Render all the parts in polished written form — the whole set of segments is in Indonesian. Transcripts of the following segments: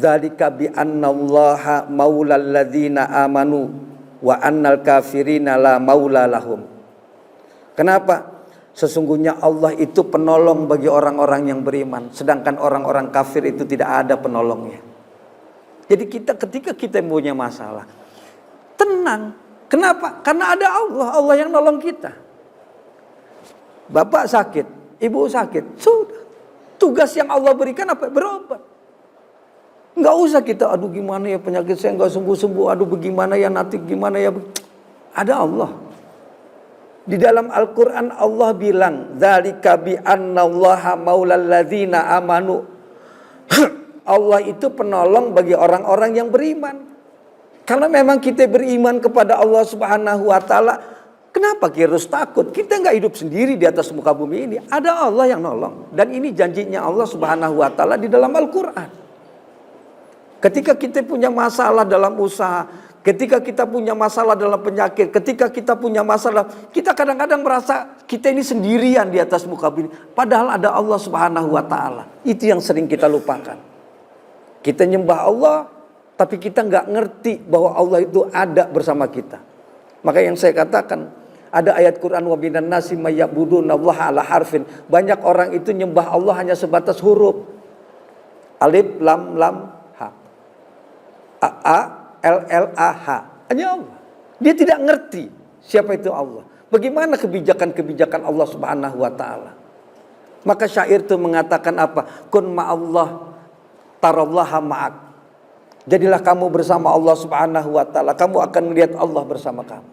Dzalika bi annallaha maulal ladzina amanu wa annal kafirina la maula lahum. Kenapa? Sesungguhnya Allah itu penolong bagi orang-orang yang beriman, sedangkan orang-orang kafir itu tidak ada penolongnya. Jadi ketika kita punya masalah, tenang. Kenapa? Karena ada Allah, Allah yang nolong kita. Bapak sakit, ibu sakit, sudah. Tugas yang Allah berikan apa? Berobat. Enggak usah kita, aduh gimana ya penyakit saya enggak sembuh-sembuh, aduh bagaimana ya nanti gimana ya. Ada Allah. Di dalam Al-Quran Allah bilang, dzalika bi annallaha maulal ladzina amanu. Allah itu penolong bagi orang-orang yang beriman. Kalau memang kita beriman kepada Allah Subhanahu wa taala, kenapa kita harus takut? Kita enggak hidup sendiri di atas muka bumi ini. Ada Allah yang nolong. Dan ini janjinya Allah Subhanahu wa taala di dalam Al-Quran. Ketika kita punya masalah dalam usaha, ketika kita punya masalah dalam penyakit, ketika kita punya masalah, kita kadang-kadang merasa kita ini sendirian di atas muka bumi. Padahal ada Allah Subhanahu wa taala. Itu yang sering kita lupakan. Kita nyembah Allah, tapi kita nggak ngerti bahwa Allah itu ada bersama kita. Maka yang saya katakan, ada ayat Quran, wa minan nasi may ya'budunallaha ala harfin. Banyak orang itu nyembah Allah hanya sebatas huruf. Alif lam lam ha. A L L A H. Hanya Allah. Dia tidak ngerti siapa itu Allah. Bagaimana kebijakan-kebijakan Allah Subhanahu wa taala. Maka syair itu mengatakan apa? Kun ma'allah tarallaha ma'ak. Jadilah kamu bersama Allah Subhanahu wa taala, kamu akan melihat Allah bersama kamu.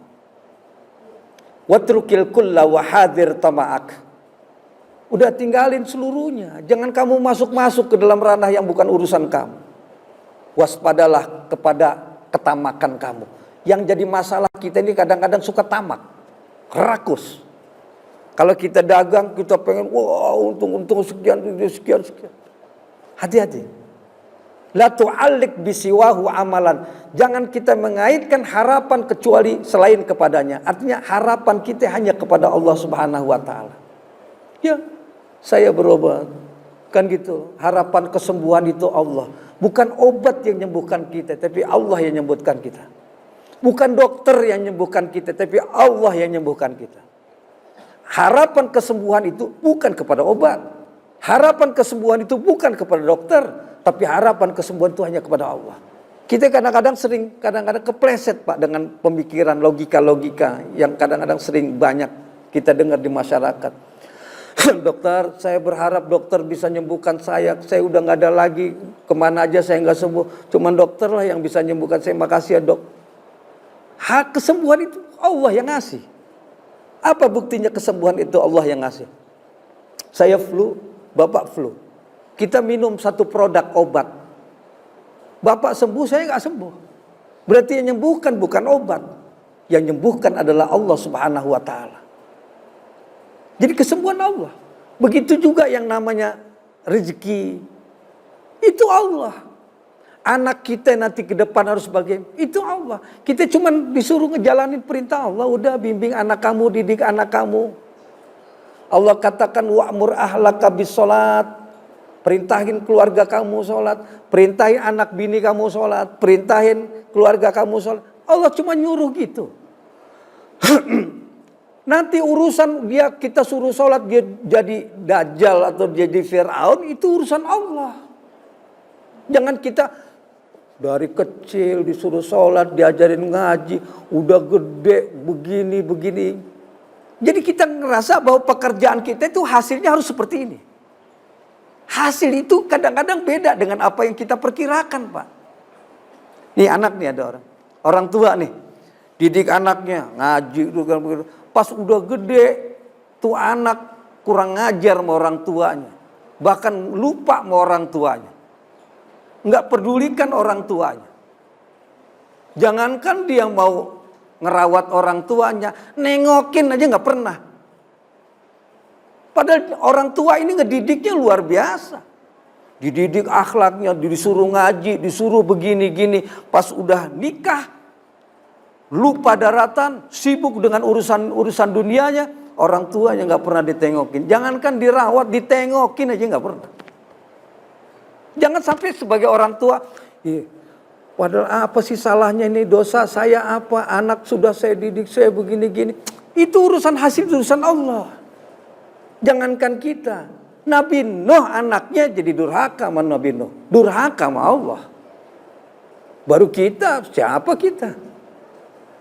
Watrukil kulla wa hadir tama'ak. Udah tinggalin seluruhnya, jangan kamu masuk-masuk ke dalam ranah yang bukan urusan kamu. Waspadalah kepada ketamakan kamu. Yang jadi masalah kita ini kadang-kadang suka tamak, rakus. Kalau kita dagang, kita pengen untung sekian. Hati-hati. La tu'allik bisiwahu amalan. Jangan kita mengaitkan harapan kecuali selain kepadanya. Artinya harapan kita hanya kepada Allah Subhanahu wa taala. Ya, saya berobat. Kan gitu. Harapan kesembuhan itu Allah. Bukan obat yang menyembuhkan kita, tapi Allah yang menyembuhkan kita. Bukan dokter yang menyembuhkan kita, tapi Allah yang menyembuhkan kita. Harapan kesembuhan itu bukan kepada obat. Harapan kesembuhan itu bukan kepada dokter, tapi harapan kesembuhan itu hanya kepada Allah. Kita kadang-kadang kepleset Pak dengan pemikiran logika-logika yang kadang-kadang sering banyak kita dengar di masyarakat. Dokter, saya berharap dokter bisa menyembuhkan saya udah nggak ada lagi, kemana aja saya nggak sembuh, cuman dokter lah yang bisa menyembuhkan saya, makasih ya dok. Hak kesembuhan itu Allah yang ngasih. Apa buktinya kesembuhan itu Allah yang ngasih? Saya flu, bapak flu. Kita minum satu produk obat. Bapak sembuh, saya nggak sembuh. Berarti yang menyembuhkan bukan obat. Yang menyembuhkan adalah Allah Subhanahu wa taala. Jadi kesembuhan Allah. Begitu juga yang namanya rezeki. Itu Allah. Anak kita nanti ke depan harus bagaimana? Itu Allah. Kita cuma disuruh ngejalanin perintah Allah. Udah bimbing anak kamu, didik anak kamu. Allah katakan wa'mur ahlaka bis salat. Perintahin keluarga kamu sholat. Perintahin anak bini kamu sholat. Perintahin keluarga kamu sholat. Allah cuma nyuruh gitu. Nanti urusan kita suruh sholat, dia jadi Dajjal atau jadi Fir'aun, itu urusan Allah. Jangan kita dari kecil disuruh sholat, diajarin ngaji, udah gede begini. Jadi kita ngerasa bahwa pekerjaan kita itu hasilnya harus seperti ini. Hasil itu kadang-kadang beda dengan apa yang kita perkirakan Pak. Nih anak nih ada orang tua nih, didik anaknya ngaji, pas udah gede tuh anak kurang ngajar sama orang tuanya, bahkan lupa sama orang tuanya, nggak pedulikan orang tuanya. Jangankan dia mau ngerawat orang tuanya, nengokin aja nggak pernah. Padahal orang tua ini ngedidiknya luar biasa. Dididik akhlaknya, disuruh ngaji, disuruh begini-gini. Pas udah nikah, lupa daratan, sibuk dengan urusan dunianya, orang tuanya nggak pernah ditengokin. Jangankan dirawat, ditengokin aja nggak pernah. Jangan sampai sebagai orang tua, padahal apa sih salahnya ini, dosa saya apa, anak sudah saya didik, saya begini-gini. Itu urusan hasil, urusan Allah. Jangankan kita, Nabi Nuh anaknya jadi durhaka sama Nabi Nuh, durhaka sama Allah. Baru kita, siapa kita?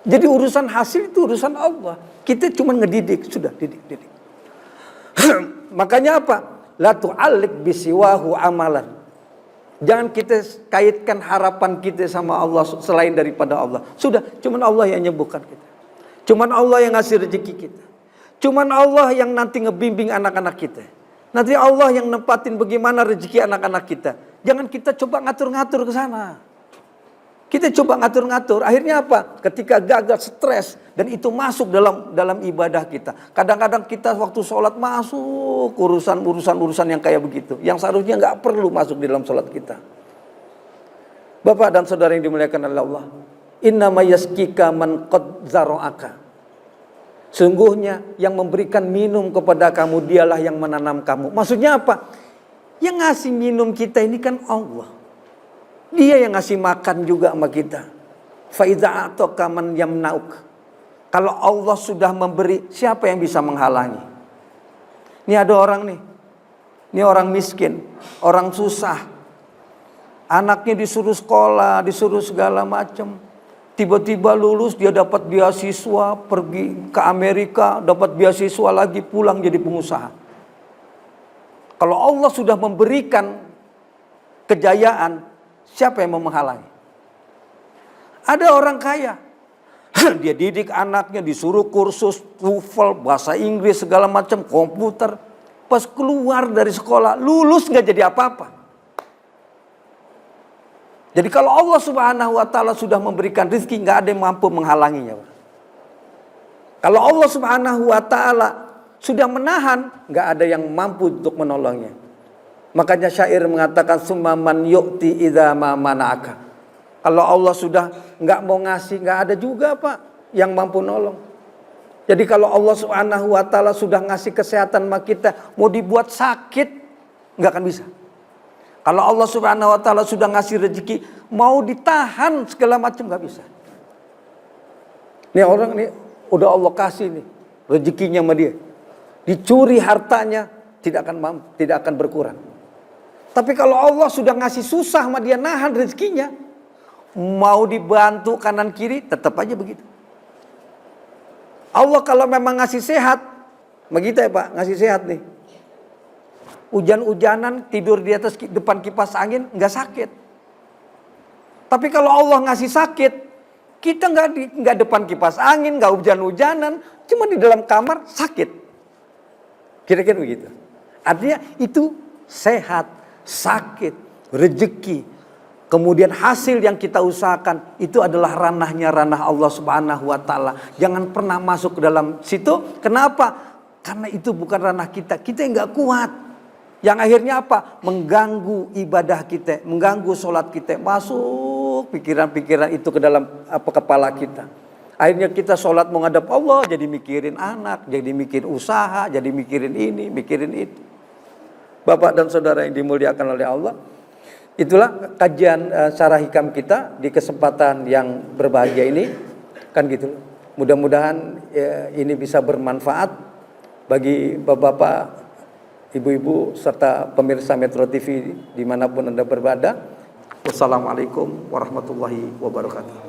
Jadi urusan hasil itu urusan Allah. Kita cuma ngedidik, sudah didik. Makanya apa? La tu'allik bisiwahu amalan. Jangan kita kaitkan harapan kita sama Allah selain daripada Allah. Sudah, cuman Allah yang nyembuhkan kita. Cuman Allah yang ngasih rezeki kita. Cuman Allah yang nanti ngebimbing anak-anak kita. Nanti Allah yang nempatin bagaimana rezeki anak-anak kita. Jangan kita coba ngatur-ngatur ke sana. Kita coba ngatur-ngatur, akhirnya apa? Ketika gagal, stres, dan itu masuk dalam ibadah kita. Kadang-kadang kita waktu sholat masuk urusan yang kayak begitu, yang seharusnya nggak perlu masuk di dalam sholat kita. Bapak dan saudara yang dimuliakan oleh Allah, innama yaskika man qad zara'aka. Sungguhnya yang memberikan minum kepada kamu, dialah yang menanam kamu. Maksudnya apa? Yang ngasih minum kita ini kan Allah. Dia yang ngasih makan juga sama kita. Faiza atoka man yamnauk. Kalau Allah sudah memberi, siapa yang bisa menghalangi? Ini ada orang nih. Ini orang miskin, orang susah. Anaknya disuruh sekolah, disuruh segala macam. Tiba-tiba lulus, dia dapat beasiswa, pergi ke Amerika, dapat beasiswa lagi, pulang jadi pengusaha. Kalau Allah sudah memberikan kejayaan, siapa yang mau menghalangi? Ada orang kaya. Dia didik anaknya, disuruh kursus TOEFL, bahasa Inggris, segala macam, komputer. Pas keluar dari sekolah, lulus gak jadi apa-apa. Jadi kalau Allah Subhanahu wa ta'ala sudah memberikan rezeki, gak ada yang mampu menghalanginya. Kalau Allah Subhanahu wa ta'ala sudah menahan, gak ada yang mampu untuk menolongnya. Makanya syair mengatakan summaman yu'ti idza ma mana'aka. Kalau Allah sudah enggak mau ngasih, enggak ada juga Pak yang mampu nolong. Jadi kalau Allah Subhanahu wa taala sudah ngasih kesehatan sama kita, mau dibuat sakit enggak akan bisa. Kalau Allah Subhanahu wa taala sudah ngasih rezeki, mau ditahan segala macam enggak bisa. Nih orang nih udah Allah kasih nih rezekinya sama dia. Dicuri hartanya tidak akan berkurang. Tapi kalau Allah sudah ngasih susah sama dia, nahan rezekinya, mau dibantu kanan kiri tetap aja begitu. Allah kalau memang ngasih sehat, begitu ya Pak, ngasih sehat nih. Hujan-hujanan tidur di atas depan kipas angin nggak sakit. Tapi kalau Allah ngasih sakit, kita nggak depan kipas angin, nggak hujan-hujanan, cuma di dalam kamar sakit. Kira-kira begitu. Artinya itu sehat. Sakit, rezeki, kemudian hasil yang kita usahakan itu adalah ranah Allah Subhanahu wa ta'ala. Jangan pernah masuk ke dalam situ. Kenapa? Karena itu bukan ranah kita. Kita yang gak kuat. Yang akhirnya apa? Mengganggu ibadah kita, mengganggu sholat kita. Masuk pikiran-pikiran itu ke dalam kepala kita. Akhirnya kita sholat menghadap Allah, jadi mikirin anak, jadi mikirin usaha, jadi mikirin ini, mikirin itu. Bapak dan saudara yang dimuliakan oleh Allah, itulah kajian syarah hikam kita di kesempatan yang berbahagia ini, kan gitu. Mudah-mudahan ini bisa bermanfaat bagi bapak-bapak, ibu-ibu serta pemirsa Metro TV dimanapun Anda berada. Wassalamualaikum warahmatullahi wabarakatuh.